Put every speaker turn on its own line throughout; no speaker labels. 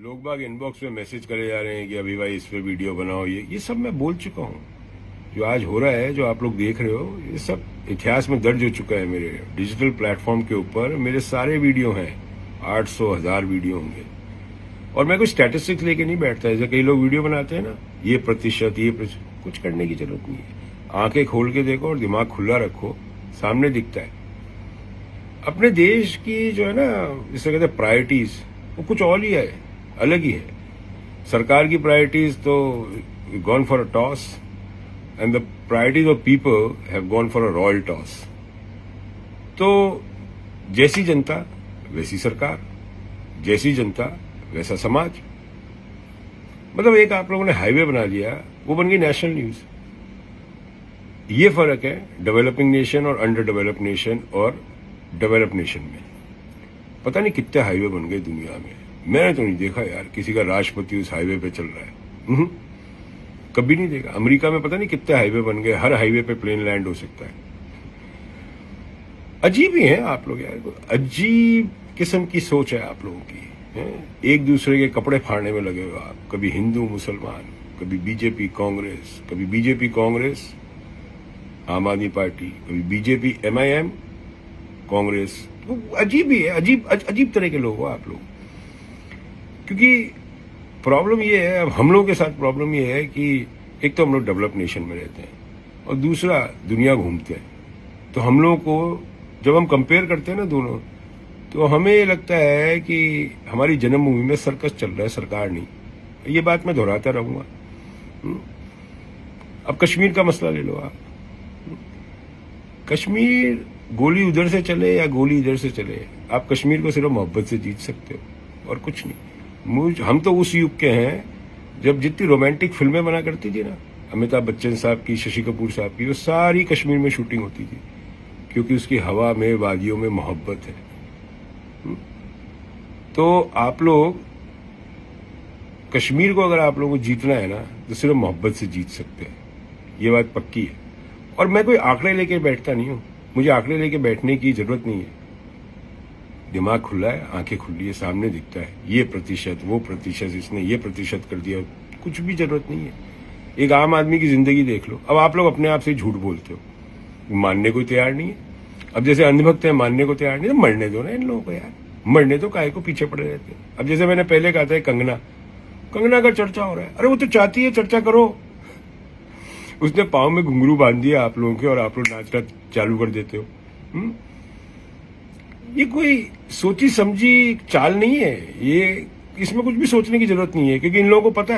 लोग बाग इनबॉक्स में मैसेज करे जा रहे हैं कि अभी भाई इस पे वीडियो बनाओ, ये सब मैं बोल चुका हूँ। जो आज हो रहा है, जो आप लोग देख रहे हो, ये सब इतिहास में दर्ज हो चुका है। मेरे डिजिटल प्लेटफॉर्म के ऊपर मेरे सारे वीडियो हैं, 800,000 वीडियो होंगे। और मैं कोई स्टैटिस्टिक्स लेके नहीं बैठता, जैसे कई लोग वीडियो बनाते हैं ना, ये प्रतिशत कुछ करने की जरूरत नहीं है। आंखें खोल के देखो और दिमाग खुला रखो, सामने दिखता है। अपने देश की जो है ना, जिसे कहते हैं प्रायोरिटीज, वो कुछ और ही है, अलग ही है। सरकार की प्रायोरिटीज तो gone for a toss and the priorities of people have gone for a royal toss. तो जैसी जनता वैसी सरकार, जैसी जनता वैसा समाज। मतलब एक आप लोगों ने हाईवे बना लिया, वो बन गई नेशनल न्यूज। ये फर्क है डेवलपिंग नेशन और अंडर डेवलप्ड नेशन और डेवलप्ड नेशन में। पता नहीं कितने हाईवे बन गए दुनिया में, मैंने तो नहीं देखा यार किसी का राष्ट्रपति उस हाईवे पे चल रहा है। कभी नहीं देखा। अमेरिका में पता नहीं कितने हाईवे बन गए, हर हाईवे पे प्लेन लैंड हो सकता है। अजीब ही है आप लोग यार, अजीब किस्म की सोच है आप लोगों की। एक दूसरे के कपड़े फाड़ने में लगे हो आप, कभी हिंदू मुसलमान, कभी बीजेपी कांग्रेस, कभी बीजेपी कांग्रेस आम आदमी पार्टी, कभी बीजेपी MIM कांग्रेस। तो अजीब ही है, अजीब तरह के लोग हो आप लोग। क्योंकि प्रॉब्लम ये है, अब हम लोगों के साथ प्रॉब्लम ये है कि एक तो हम लोग डेवलप नेशन में रहते हैं और दूसरा दुनिया घूमते हैं। तो हम लोगों को जब हम कंपेयर करते हैं ना दोनों, तो हमें ये लगता है कि हमारी जन्मभूमि में सर्कस चल रहा है, सरकार नहीं। ये बात मैं दोहराता रहूंगा। अब कश्मीर का मसला ले लो आप। कश्मीर गोली उधर से चले या गोली इधर से चले, आप कश्मीर को सिर्फ मोहब्बत से जीत सकते हो और कुछ नहीं। हम तो उस युग के हैं जब जितनी रोमांटिक फिल्में बना करती थी ना, अमिताभ बच्चन साहब की, शशि कपूर साहब की, वो सारी कश्मीर में शूटिंग होती थी, क्योंकि उसकी हवा में, वादियों में मोहब्बत है। तो आप लोग कश्मीर को अगर आप लोगों को जीतना है ना, तो सिर्फ मोहब्बत से जीत सकते हैं, ये बात पक्की है। और मैं कोई आंकड़े लेके बैठता नहीं हूं, मुझे आंकड़े लेके बैठने की जरूरत नहीं है। दिमाग खुला है, आंखें खुली है, सामने दिखता है ये प्रतिशत, वो प्रतिशत, इसने ये प्रतिशत कर दिया, कुछ भी जरूरत नहीं है। एक आम आदमी की जिंदगी देख लो। अब आप लोग अपने आप से झूठ बोलते हो, मानने को तैयार नहीं है। अब जैसे अंधभक्त है, मानने को तैयार नहीं, तो मरने दो ना इन लोगों को यार, मरने दो, काहे को पीछे पड़े रहते हैं। अब जैसे मैंने पहले कहा था, कंगना का चर्चा हो रहा है, अरे वो तो चाहती है चर्चा करो। उसने पाँव में घुंघरू बांध दिया आप लोगों के और आप लोग नाचना चालू कर देते हो। ये कोई सोची समझी चाल नहीं है, ये इसमें कुछ भी सोचने की जरूरत नहीं है, क्योंकि इन लोगों को पता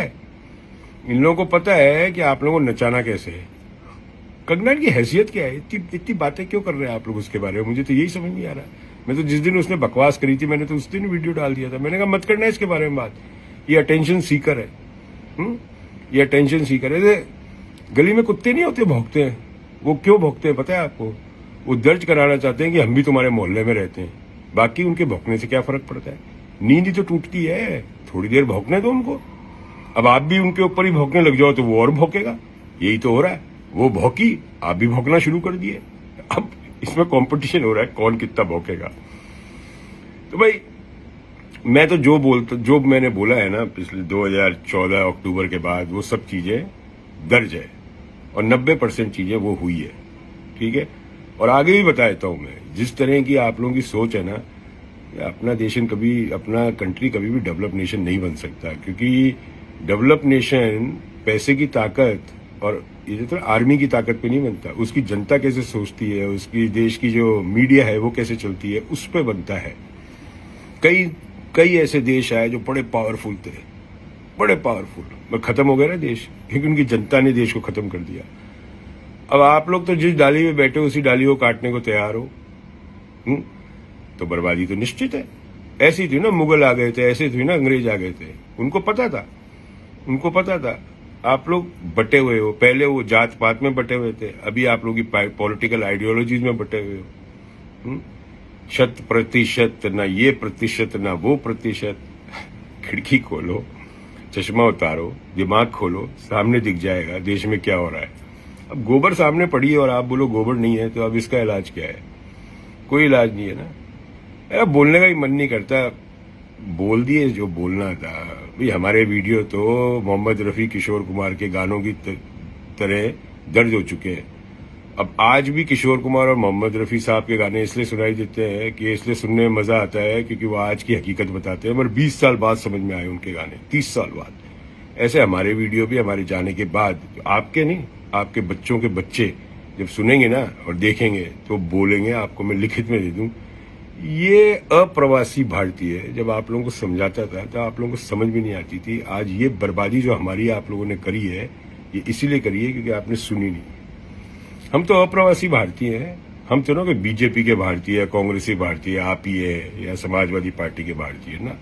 है, कि आप लोगों को नचाना कैसे है। कंगना की हैसियत क्या है, इतनी बातें क्यों कर रहे हैं आप लोग उसके बारे में, मुझे तो यही समझ नहीं आ रहा। मैं तो जिस दिन उसने बकवास करी थी, मैंने तो उस दिन वीडियो डाल दिया था। मैंने कहा मत करना इसके बारे में बात, ये अटेंशन सीकर है। ये अटेंशन सीकर है। गली में कुत्ते नहीं होते, भौंकते हैं। वो क्यों भौंकते हैं पता है आपको? वो दर्ज कराना चाहते हैं कि हम भी तुम्हारे मोहल्ले में रहते हैं। बाकी उनके भौंकने से क्या फर्क पड़ता है? नींद ही तो टूटती है, थोड़ी देर भौंकने दो उनको। अब आप भी उनके ऊपर ही भौंकने लग जाओ तो वो और भौंकेगा। यही तो हो रहा है, वो भौंकी, आप भी भौंकना शुरू कर दिए। अब इसमें कंपटीशन हो रहा है कौन कितना भौंकेगा। तो भाई मैं तो जो मैंने बोला है ना पिछले 2014 अक्टूबर के बाद, वो सब चीजें दर्ज है और 90% चीजें वो हुई है, ठीक है। और आगे भी बता देता हूं मैं, जिस तरह की आप लोगों की सोच है ना, अपना कंट्री कभी भी डेवलप नेशन नहीं बन सकता, क्योंकि डेवलप नेशन पैसे की ताकत और ये तो आर्मी की ताकत पे नहीं बनता, उसकी जनता कैसे सोचती है, उसकी देश की जो मीडिया है वो कैसे चलती है, उस पे बनता है। कई ऐसे देश आए जो बड़े पावरफुल थे, बड़े पावरफुल, पर खत्म हो गया ना देश, क्योंकि उनकी जनता ने देश को खत्म कर दिया। अब आप लोग तो जिस डाली में बैठे हो उसी डाली को काटने को तैयार हो। तो बर्बादी तो निश्चित है। ऐसी थी ना, मुगल आ गए थे, ऐसे थी ना अंग्रेज आ गए थे, उनको पता था। आप लोग बटे हुए हो, पहले वो जात पात में बटे हुए थे, अभी आप लोग की पॉलिटिकल आइडियोलॉजीज में बटे हुए हो। 100% ना ये प्रतिशत ना वो प्रतिशत। खिड़की खोलो, चश्मा उतारो, दिमाग खोलो, सामने दिख जाएगा देश में क्या हो रहा है। अब गोबर सामने पड़ी है और आप बोलो गोबर नहीं है, तो अब इसका इलाज क्या है? कोई इलाज नहीं है ना। बोलने का भी मन नहीं करता। बोल दिए जो बोलना था। भाई हमारे वीडियो तो मोहम्मद रफी, किशोर कुमार के गानों की तरह दर्ज हो चुके हैं। अब आज भी किशोर कुमार और मोहम्मद रफी साहब के गाने इसलिए सुनाई देते हैं कि इसलिए सुनने में मजा आता है क्योंकि वो आज की हकीकत बताते हैं, मगर 20 साल बाद समझ में आए उनके गाने, 30 साल बाद। ऐसे हमारे वीडियो भी हमारे जाने के बाद, आपके नहीं, आपके बच्चों के बच्चे जब सुनेंगे ना और देखेंगे तो बोलेंगे, आपको मैं लिखित में दे दूं, ये अप्रवासी भारतीय है। जब आप लोगों को समझाता था तो आप लोगों को समझ भी नहीं आती थी। आज ये बर्बादी जो हमारी आप लोगों ने करी है, ये इसीलिए करी है क्योंकि आपने सुनी नहीं। हम तो अप्रवासी भारतीय हैं। हम तो ना कि बीजेपी के भारतीय, कांग्रेसी भारतीय, आप ही है या समाजवादी पार्टी के भारतीय ना।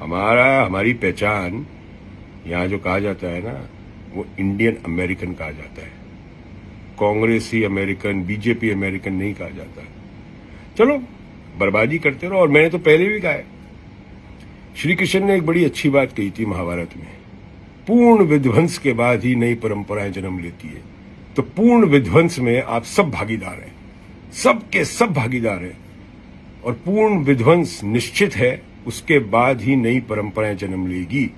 हमारी पहचान यहाँ जो कहा जाता है ना, वो इंडियन अमेरिकन कहा जाता है। कांग्रेसी अमेरिकन, बीजेपी अमेरिकन नहीं कहा जाता। चलो बर्बादी करते रहो। और मैंने तो पहले भी कहा है, श्री कृष्ण ने एक बड़ी अच्छी बात कही थी महाभारत में, पूर्ण विध्वंस के बाद ही नई परंपराएं जन्म लेती है। तो पूर्ण विध्वंस में आप सब भागीदार हैं, सबके सब भागीदार हैं, और पूर्ण विध्वंस निश्चित है, उसके बाद ही नई परंपराएं जन्म लेगी।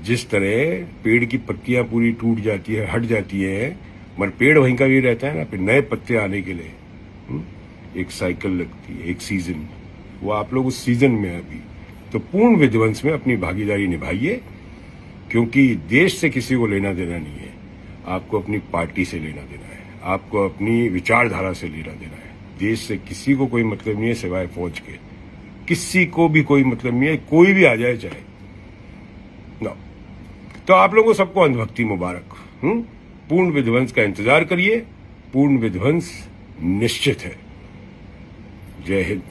जिस तरह पेड़ की पत्तियां पूरी टूट जाती है, हट जाती है, मगर पेड़ वहीं का भी रहता है ना, फिर नए पत्ते आने के लिए एक साइकिल लगती है, एक सीजन। वो आप लोग उस सीजन में अभी तो पूर्ण विध्वंस में अपनी भागीदारी निभाइए, क्योंकि देश से किसी को लेना देना नहीं है। आपको अपनी पार्टी से लेना देना है, आपको अपनी विचारधारा से लेना देना है। देश से किसी को कोई मतलब नहीं है सिवाय फौज के। किसी को भी कोई मतलब नहीं है, कोई भी आ जाए चाहे ना। तो आप लोगों सबको अंधभक्ति मुबारक। पूर्ण विध्वंस का इंतजार करिए, पूर्ण विध्वंस निश्चित है। जय हिंद।